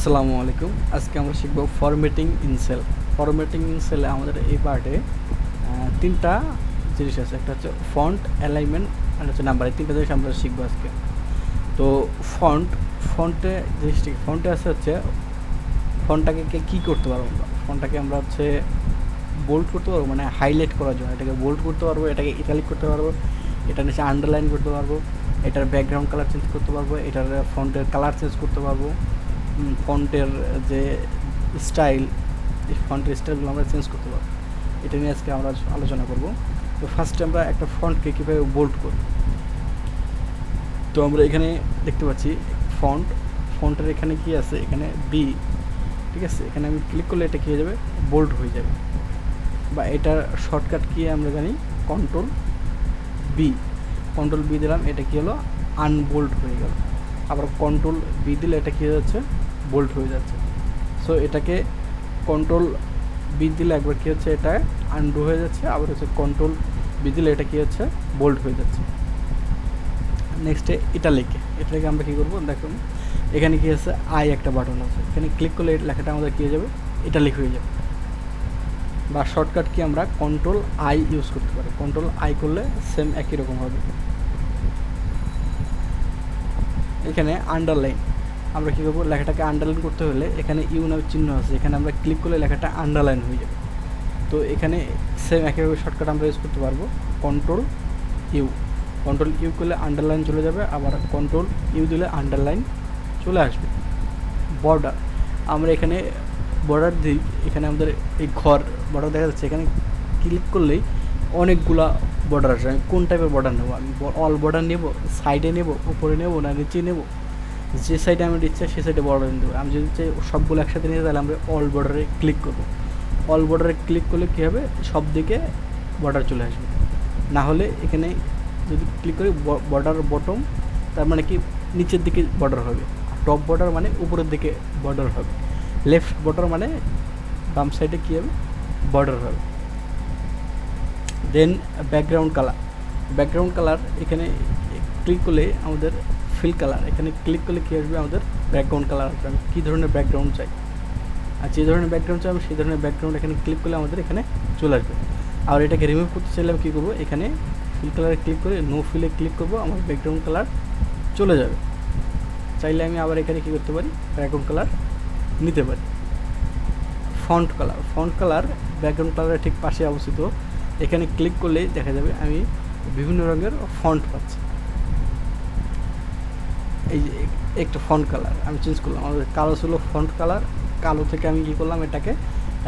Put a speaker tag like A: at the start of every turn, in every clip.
A: আসসালামু আলাইকুম। আজকে আমরা শিখব formatting in cell. Formatting in সেলে আমাদের এই পার্টে তিনটা জিনিস আছে। একটা হচ্ছে ফন্ট, অ্যালাইনমেন্ট আর হচ্ছে নাম্বার। এই তিনটা জিনিস আমরা শিখবো আজকে। তো ফন্টে আছে হচ্ছে ফন্টটাকে কী করতে পারবো আমরা। ফন্টটাকে আমরা হচ্ছে বোল্ড করতে পারবো, মানে হাইলাইট করার জন্য এটাকে বোল্ড করতে পারবো, এটাকে ইটালিক করতে পারবো, এটা নিচে আন্ডারলাইন করতে পারবো, এটার ব্যাকগ্রাউন্ড কালার চেঞ্জ করতে পারবো, এটার ফন্টের কালার চেঞ্জ করতে পারবো, ফন্টের যে স্টাইল, এই ফন্টের স্টাইলগুলো আমরা চেঞ্জ করতে পারবো। এটা নিয়ে আজকে আমরা আলোচনা করব। তো ফার্স্টে আমরা একটা ফন্টকে কীভাবে বোল্ড করব। তো আমরা এখানে দেখতে পাচ্ছি ফন্টের এখানে কি আছে, এখানে বি, ঠিক আছে। এখানে আমি ক্লিক করলে এটা কী হয়ে যাবে, বোল্ড হয়ে যাবে। বা এটার শর্টকাট কি আমরা জানি, কন্ট্রোল বি দিলাম, এটা কী হলো, আনবোল্ড হয়ে গেল। আবার কন্ট্রোল বি দিলে এটা কী হয়ে যাচ্ছে, বোল্ড হয়ে যাচ্ছে। সো এটাকে কন্ট্রোল বি দিলে একবার কী হচ্ছে, এটা আনডু হয়ে যাচ্ছে, আবার হচ্ছে কন্ট্রোল বি দিলে এটা কী হচ্ছে, বোল্ড হয়ে যাচ্ছে। নেক্সটে এটাকে আমরা কী করবো, দেখুন এখানে কী আছে, আই একটা বাটন আছে, এখানে ক্লিক করলে লেখাটা আমাদের কী হয়ে যাবে, ইটালিক হয়ে যাবে। বা শর্টকাট কি আমরা কন্ট্রোল আই ইউজ করতে পারি, কন্ট্রোল আই করলে সেম একই রকম হবে। এখানে আন্ডারলাইন আমরা কী করবো, লেখাটাকে আন্ডারলাইন করতে হলে এখানে ইউ নামের চিহ্ন আছে, এখানে আমরা ক্লিক করলে লেখাটা আন্ডারলাইন হয়ে যাবে। তো এখানে সেম একইভাবে শর্টকাট আমরা ইউজ করতে পারবো, কন্ট্রোল ইউ করলে আন্ডারলাইন চলে যাবে, আবার কন্ট্রোল ইউ দিলে আন্ডারলাইন চলে আসবে। বর্ডার আমরা এখানে বর্ডার দিই, এখানে আমাদের এই বর্ডার দেখা যাচ্ছে, এখানে ক্লিক করলেই অনেকগুলা বর্ডার আসবে। আমি কোন টাইপের বর্ডার নেবো, আমি অল বর্ডার নেব, সাইডে নেব, উপরে নেব না নিচে নেব, যে সাইডে আমি ইচ্ছা সে সাইডে বর্ডার দেবো। আমি যদি চাই সবগুলো একসাথে নিতে, তাহলে আমরা অল বর্ডারে ক্লিক করবো। অল বর্ডারে ক্লিক করলে কী হবে, সব দিকে বর্ডার চলে আসবে। না হলে এখানে যদি ক্লিক করি বর্ডার বটম, তার মানে কি নিচের দিকে বর্ডার হবে, টপ বর্ডার মানে উপরের দিকে বর্ডার হবে, লেফট বর্ডার মানে বাম সাইডে কী হবে, বর্ডার হবে। দেন ব্যাকগ্রাউন্ড কালার এখানে ক্লিক করলে আমাদের ফিল কালার, এখানে ক্লিক করলে কী আসবে, আমাদের ব্যাকগ্রাউন্ড কালার আসবে। আমি কী ধরনের ব্যাকগ্রাউন্ড চাই, আর যে ধরনের ব্যাকগ্রাউন্ড চাই আমি সেই ধরনের ব্যাকগ্রাউন্ড এখানে ক্লিক করলে আমাদের এখানে চলে আসবে। আর এটাকে রিমুভ করতে চাইলে আমি কী করবো, এখানে ফিল কালারে ক্লিক করে নো ফিলে ক্লিক করবো, আমার ব্যাকগ্রাউন্ড কালার চলে যাবে। চাইলে আমি আবার এখানে কী করতে পারি, ব্যাকগ্রাউন্ড কালার নিতে পারি। ফন্ট কালার ব্যাকগ্রাউন্ড কালারের ঠিক পাশে অবস্থিত, এখানে ক্লিক করলেই দেখা যাবে আমি বিভিন্ন রঙের ফন্ট পাচ্ছি। এই যে একটা ফন্ট কালার আমি চেঞ্জ করলাম, আমাদের কালো ছিল ফন্ট কালার, কালো থেকে আমি কী করলাম, এটাকে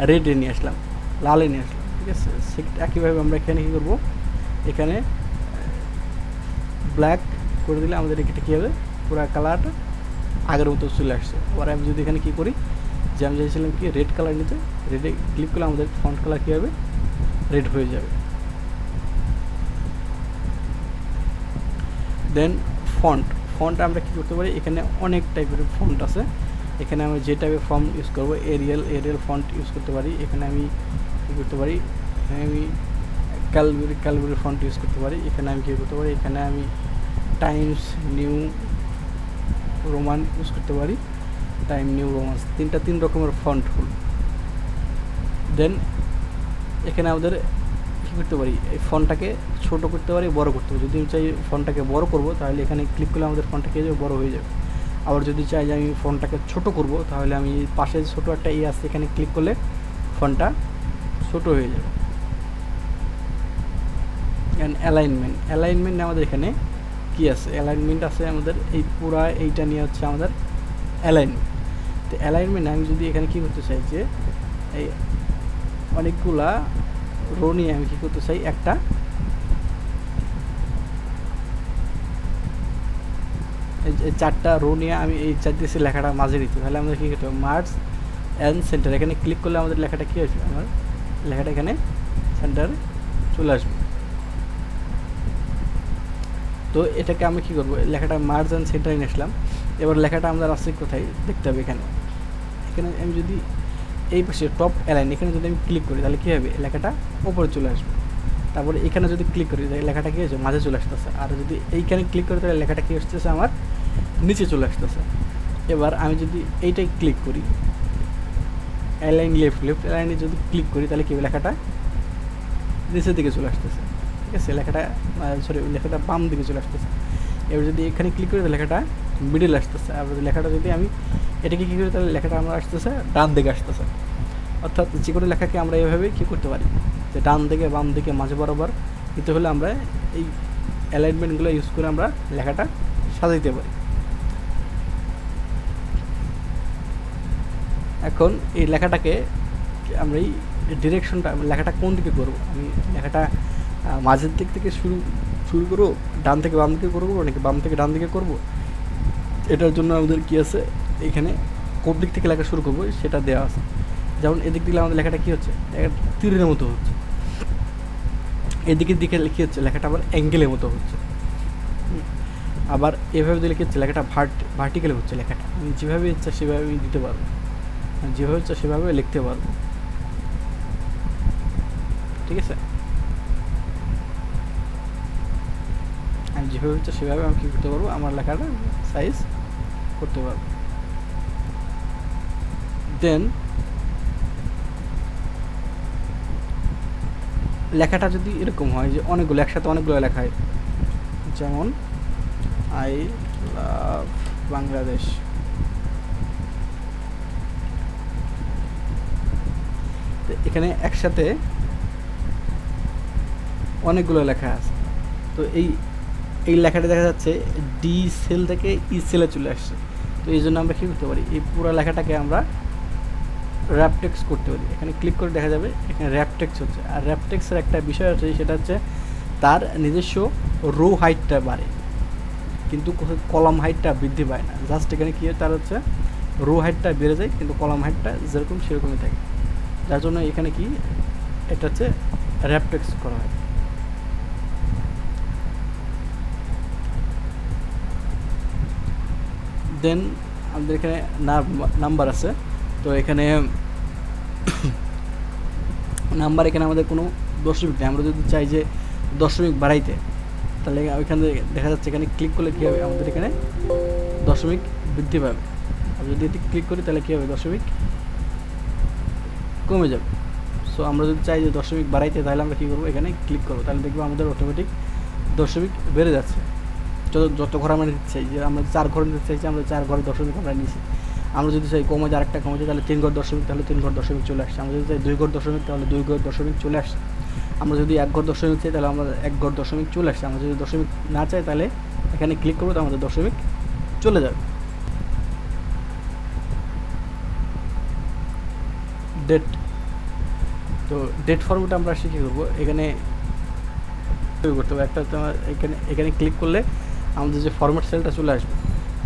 A: রেডে নিয়ে আসলাম, লালে নিয়ে আসলাম, ঠিক আছে। একইভাবে আমরা এখানে কী করবো, এখানে ব্ল্যাক করে দিলে আমাদের এটা কী হবে, পুরো কালারটা আগের মতো চলে আসছে। আবার আমি যদি এখানে কী করি, যে আমি চাইছিলাম কি রেড কালার নিতে, রেডে ক্লিক করলে আমাদের ফন্ট কালার কী হবে, রেড হয়ে যাবে। দেন ফন্ট আমরা কী করতে পারি, এখানে অনেক টাইপের ফন্ট আছে। এখানে আমি যে টাইপের ফন্ট ইউজ করবো, এরিয়াল ফন্ট ইউজ করতে পারি। এখানে আমি কী করতে পারি, এখানে আমি ক্যালবেরি ফন্ট ইউজ করতে পারি। এখানে আমি কী করতে পারি, এখানে আমি টাইমস নিউ রোমান ইউজ করতে পারি, টাইম নিউ রোমান্স, তিন রকমের ফন্ট হল। দেন এখানে আমাদের কী করতে পারি, এই ফন্টটাকে ছোটো করতে পারি, বড় করতে পারি। যদি আমি চাই ফন্টটাকে বড় করব, তাহলে এখানে ক্লিক করলে আমাদের ফন্টটা কী হয়ে যাবে, বড় হয়ে যাবে। আবার যদি চাই যে আমি ফন্টটাকে ছোটো করব, তাহলে আমি পাশে ছোটো একটা আছে, এখানে ক্লিক করলে ফন্টটা ছোটো হয়ে যাবে। অ্যান্ড অ্যালাইনমেন্ট আমাদের এখানে কী আছে, অ্যালাইনমেন্ট আছে আমাদের এই পুরা এইটা নিয়ে হচ্ছে আমাদের অ্যালাইনমেন্ট। তো অ্যালাইনমেন্ট আমি যদি এখানে কী করতে চাই, যে এই অনেকগুলা রো নিয়ে আমি কী করতে চাই, একটা এই চারটা রো নিয়ে আমি এই চারদিকে লেখাটা মাঝে দিতে, তাহলে আমাদের কী করতে হবে, মার্জ অ্যান্ড সেন্টার, এখানে ক্লিক করলে আমাদের লেখাটা কী হয়েছে, আমার লেখাটা এখানে সেন্টারে চলে আসবে। তো এটাকে আমি কী করবো, লেখাটা মার্জ অ্যান্ড সেন্টারে নিয়ে আসলাম। এবার লেখাটা আমাদের আসছে কোথায় দেখতে হবে, এখানে আমি যদি এই পাশে টপ অ্যালাইন, এখানে যদি আমি ক্লিক করি, তাহলে কী হবে, লেখাটা উপরে চলে আসবে। তারপরে এখানে যদি ক্লিক করি, তাহলে লেখাটা কী হচ্ছে, মাঝে চলে আসতেছে। আর যদি এইখানে ক্লিক করি, তাহলে লেখাটা কী আসতেছে, আমার নিচে চলে আসতেছে। এবার আমি যদি এইটাই ক্লিক করি, অ্যালাইন লেফট লেফট অ্যালাইনে যদি ক্লিক করি তাহলে কি লেখাটা নিচের দিকে চলে আসতেছে, ঠিক আছে, লেখাটা সরি লেখাটা বাম দিকে চলে আসতেছে। এবার যদি এখানে ক্লিক করি তাহলে লেখাটা মিডিল আসতেছে, আর লেখাটা যদি আমি এটাকে কী করি তাহলে লেখাটা আমরা আসতেছে ডান দিকে আসতেছে। অর্থাৎ যে কোনো লেখাকে আমরা এভাবে কী করতে পারি, যে ডান দিকে বাম দিকে মাঝে বরাবর দিতে হলে আমরা এই অ্যালাইনমেন্টগুলো ইউজ করে আমরা লেখাটা সাজাইতে পারি। এখন এই লেখাটাকে আমরা এই ডিরেকশনটা লেখাটা কোন দিকে করব, আমি লেখাটা মাঝের দিক থেকে শুরু করবো, ডান থেকে বাম দিকে করবো নাকি বাম থেকে ডান দিকে করব, এটার জন্য আমাদের কী আছে, এখানে কোন দিক থেকে লেখা শুরু করবো সেটা দেওয়া আছে। যেমন এদিক দিলে আমাদের লেখাটা কী হচ্ছে, তীরের মতো হচ্ছে, এদিকের দিকে কী হচ্ছে লেখাটা আবার অ্যাঙ্গেলের মতো হচ্ছে। আবার এভাবে দিলে কী হচ্ছে লেখাটা ভার্টিক্যালে হচ্ছে, লেখাটা আমি যেভাবে ইচ্ছা সেভাবে আমি দিতে পারবো, যেভাবে ইচ্ছা সেভাবে লিখতে পারবো, ঠিক আছে। আমি যেভাবে ইচ্ছা সেভাবে আমি কী করতে পারবো, আমার লেখাটা সাইজ করতে পারবো। দেন লেখাটা যদি এরকম হয় যে অনেকগুলো একসাথে অনেকগুলো লেখা হয়, যেমন আই লাভ বাংলাদেশ, এখানে একসাথে অনেকগুলো লেখা আছে, তো এই লেখাটা দেখা যাচ্ছে ডি সেল থেকে ই সেলে চলে আসছে। তো এই জন্য আমরা কী করতে পারি, এই পুরো লেখাটাকে আমরা র্যাপ টেক্সট করতে পারি। এখানে ক্লিক করে দেখা যাবে এখানে র্যাপ টেক্সট হচ্ছে, আর র্যাপ টেক্সটের একটা বিষয় আছে, সেটা হচ্ছে তার নিজস্ব রো হাইটটা বাড়ে কিন্তু কলাম হাইটটা বৃদ্ধি পায় না। জাস্ট এখানে কী হয়, তার হচ্ছে রো হাইটটা বেড়ে যায় কিন্তু কলাম হাইটটা যেরকম সেরকমই থাকে, যার জন্য এখানে কি এটা হচ্ছে র্যাপ টেক্সট করা হয়। দেন আমাদের এখানে নাম্বার আছে, তো এখানে নাম্বার এখানে আমাদের কোনো দশমিক নেই। আমরা যদি চাই যে দশমিক বাড়াইতে, তাহলে ওইখানে দেখা যাচ্ছে এখানে ক্লিক করলে কী হবে, আমাদের এখানে দশমিক বৃদ্ধি পাবে। আর যদি এটি ক্লিক করি তাহলে কী হবে, দশমিক কমে যাবে। সো আমরা যদি চাই যে দশমিক বাড়াইতে, তাহলে আমরা কী করবো, এখানে ক্লিক করবো, তাহলে দেখবো আমাদের অটোমেটিক দশমিক বেড়ে যাচ্ছে। যত ঘর আমরা নিতে চাই, যে আমরা 4 ঘর নিতে চাইছি, আমরা 4 ঘর দশমিক আমরা নিয়েছি। আমরা যদি চাই কমে যায় আরেকটা কমে যায়, তাহলে 3 ঘর দশমিক, তাহলে 3 ঘর দশমিক চলে আসছে। আমরা যদি চাই 2 ঘর দশমিক, তাহলে 2 ঘর দশমিক চলে আসছে। আমরা যদি 1 ঘর দশমিক চাই, তাহলে আমরা 1 ঘর দশমিক চলে আসছে। আমরা যদি দশমিক না চাই, তাহলে এখানে ক্লিক করবো, তো আমাদের দশমিক চলে যাবে। ডেট, তো ডেট ফরম্যাট আমরা কী করবো, এখানে করতে হবে একটা, তোমার এখানে ক্লিক করলে আমাদের যে ফরম্যাট সেলটা চলে আসবে,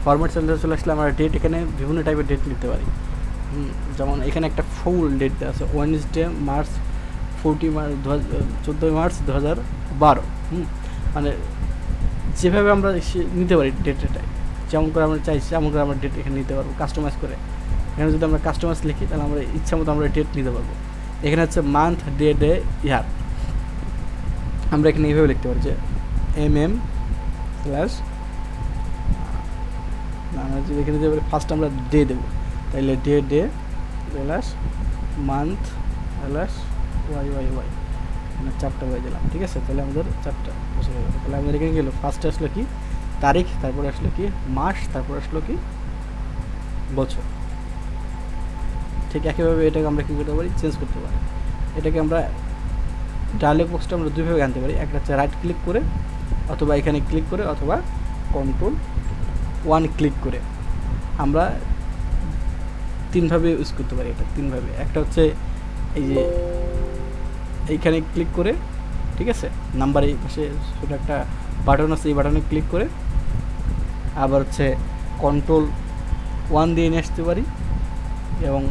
A: ফরম্যাট সেলটা চলে আসলে আমরা ডেট এখানে বিভিন্ন টাইপের ডেট নিতে পারি। যেমন এখানে একটা ফুল ডেট দেওয়া আছে, ওয়েডনেসডে মার্চ 14 মার্চ 2012। মানে যেভাবে আমরা নিতে পারি ডেটটা, যেমন করে আমরা চাইছি তেমন করে আমরা ডেট এখানে নিতে পারবো কাস্টমাইজ করে। এখানে যদি আমরা কাস্টমাইজ লিখি, তাহলে আমরা ইচ্ছা মতো আমরা ডেট নিতে পারবো। এখানে হচ্ছে মান্থ, ডে, ইয়ার, আমরা এখানে এইভাবে লিখতে পারি যে MM স্ল্যাশ, আমরা যদি এখানে দিতে পারি ফার্স্ট আমরা ডে দেবো, তাহলে day slash month slash y, মানে 4টা ওয়াই দিলাম, ঠিক আছে। তাহলে আমাদের 4টা বছর হয়ে গেল। তাহলে আমাদের এখানে গেলো ফার্স্টে আসলো কি তারিখ, তারপরে আসলো কি মাস, তারপরে আসলো কি বছর। ঠিক একইভাবে এটাকে আমরা কী করতে পারি, চেঞ্জ করতে পারি। এটাকে আমরা ডায়লগ বক্সটা আমরা দুইভাবে আনতে পারি, একটা হচ্ছে রাইট ক্লিক করে, অথবা এখানে ক্লিক করে, অথবা Ctrl+1 ক্লিক করে। আমরা 3ভাবে ইউজ করতে পারি এটা, 3ভাবে। একটা হচ্ছে এই যে এইখানে ক্লিক করে, ঠিক আছে, নাম্বার এই পাশে ছোটো একটা বাটন আছে, এই বাটনে ক্লিক করে, আবার হচ্ছে Ctrl+1 দিয়ে নিয়ে আসতে পারি, এবং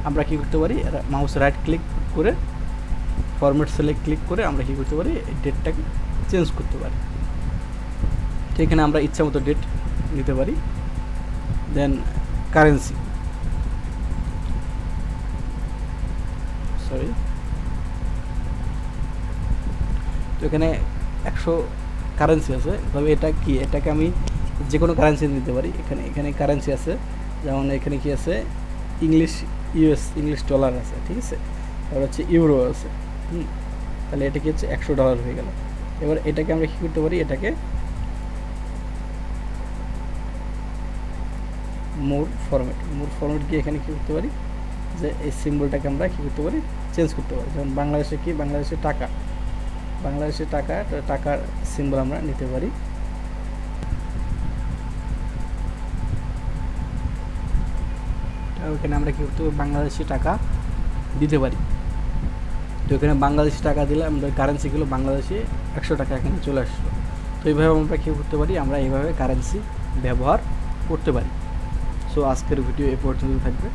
A: আমরা কী করতে পারি, মাউস রাইট ক্লিক করে ফরম্যাট সেলে ক্লিক করে আমরা কী করতে পারি, ডেটটাকে চেঞ্জ করতে পারি। তো এখানে আমরা ইচ্ছা মতো ডেট নিতে পারি। দেন কারেন্সি, তো এখানে 100 কারেন্সি আছে, তবে এটা কি, এটাকে আমি যে কোনো কারেন্সি দিতে পারি। এখানে এখানে কারেন্সি আছে, যেমন এখানে কি আছে, ইংলিশ ইংলিশ ডলার আছে, ঠিক আছে, এবার হচ্ছে ইউরো আছে। তাহলে এটা কি হচ্ছে $100 হয়ে গেল। এবার এটাকে আমরা কী করতে পারি, এটাকে মোর ফরম্যাট গিয়ে এখানে কী করতে পারি, যে এই সিম্বলটাকে আমরা কী করতে পারি, চেঞ্জ করতে পারি। যেমন বাংলাদেশে কি, বাংলাদেশের টাকার সিম্বল আমরা নিতে পারি। ওখানে আমরা কী করতে পারি, বাংলাদেশি টাকা দিতে পারি। তো এখানে বাংলাদেশি টাকা দিলে আমাদের কারেন্সিগুলো বাংলাদেশি 100 টাকা এখানে চলে আসলো। তো এইভাবে আমরা কী করতে পারি, আমরা এইভাবে কারেন্সি ব্যবহার করতে পারি। সো আজকের ভিডিও এ পর্যন্ত থাকবে।